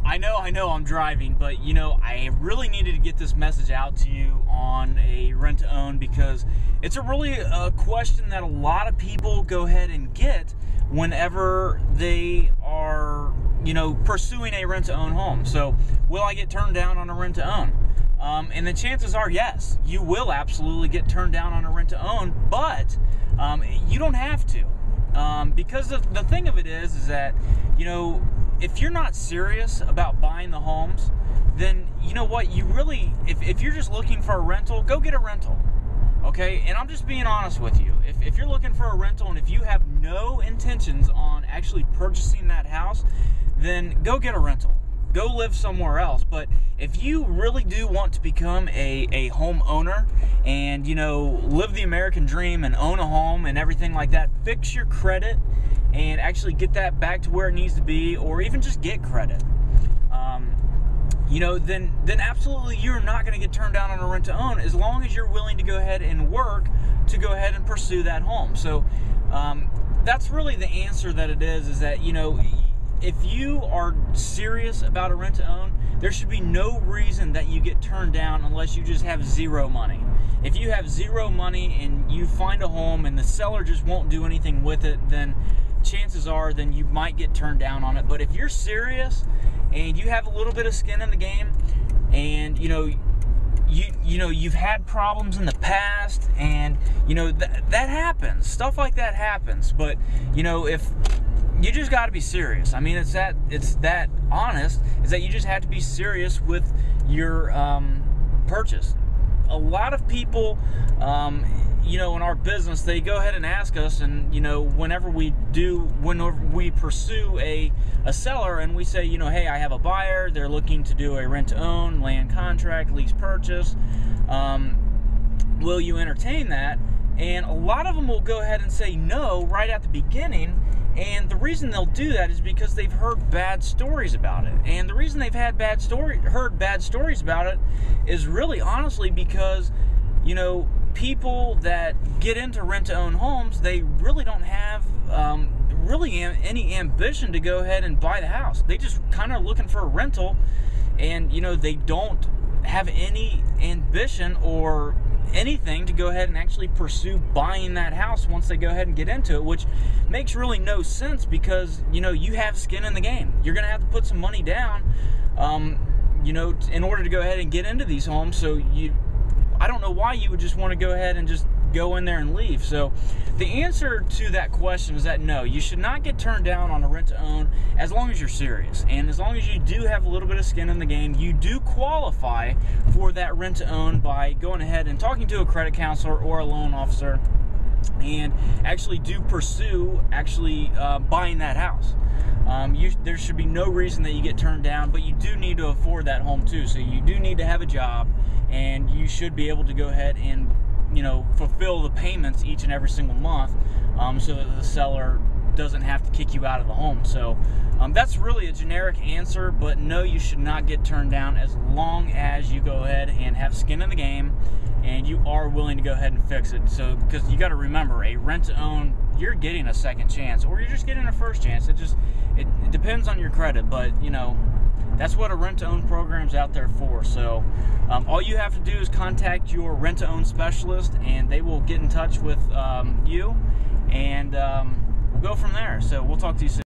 I know I'm driving, but you know, I really needed to get this message out to you on a rent-to-own because it's a question that a lot of people go ahead and get whenever they are, you know, pursuing a rent-to-own home. So, will I get turned down on a rent-to-own? And the chances are, yes, you will absolutely get turned down on a rent-to-own, but you don't have to. Because the thing of it is that, you know, if you're not serious about buying the homes, then you know what, you really, if you're just looking for a rental, go get a rental, okay? And I'm just being honest with you. If you're looking for a rental and if you have no intentions on actually purchasing that house, then go get a rental. Go live somewhere else. But if you really do want to become a homeowner and, you know, live the American dream and own a home and everything like that, fix your credit and actually get that back to where it needs to be, or even just get credit, you know, then absolutely you're not going to get turned down on a rent-to-own as long as you're willing to go ahead and work to go ahead and pursue that home. So that's really the answer that it is that, you know, if you are serious about a rent-to-own, there should be no reason that you get turned down unless you just have zero money. If you have zero money and you find a home and the seller just won't do anything with it, then chances are then you might get turned down on it. But if you're serious and you have a little bit of skin in the game and, you know, you've had problems in the past and, you know, that happens. Stuff like that happens. But, you know, if you just got to be serious. I mean, it's that honest, is that you just have to be serious with your purchase. A lot of people, you know, in our business, they go ahead and ask us, and, you know, whenever we pursue a seller and we say, you know, hey, I have a buyer, they're looking to do a rent-to-own, land contract, lease purchase, will you entertain that? And a lot of them will go ahead and say no right at the beginning. And the reason they'll do that is because they've heard bad stories about it. And the reason they've heard bad stories about it is really honestly because, you know, people that get into rent-to-own homes, they really don't have any ambition to go ahead and buy the house. They just kind of looking for a rental, and, you know, they don't have any ambition or anything to go ahead and actually pursue buying that house once they go ahead and get into it, which makes really no sense because, you know, you have skin in the game. You're going to have to put some money down, you know, in order to go ahead and get into these homes. So I don't know why you would just want to go ahead and just go in there and leave. So the answer to that question is that no, you should not get turned down on a rent-to-own as long as you're serious. And as long as you do have a little bit of skin in the game, you do qualify for that rent-to-own by going ahead and talking to a credit counselor or a loan officer and actually do pursue buying that house. There should be no reason that you get turned down, but you do need to afford that home too. So you do need to have a job, and you should be able to go ahead and, you know, fulfill the payments each and every single month, so that the seller doesn't have to kick you out of the home. So that's really a generic answer, but no, you should not get turned down as long as you go ahead and have skin in the game and you are willing to go ahead and fix it. So, because you got to remember, a rent-to-own, you're getting a second chance, or you're just getting a first chance. It depends on your credit, but, you know, that's what a rent-to-own program's out there for. So all you have to do is contact your rent-to-own specialist, and they will get in touch with you, and we'll go from there. So we'll talk to you soon.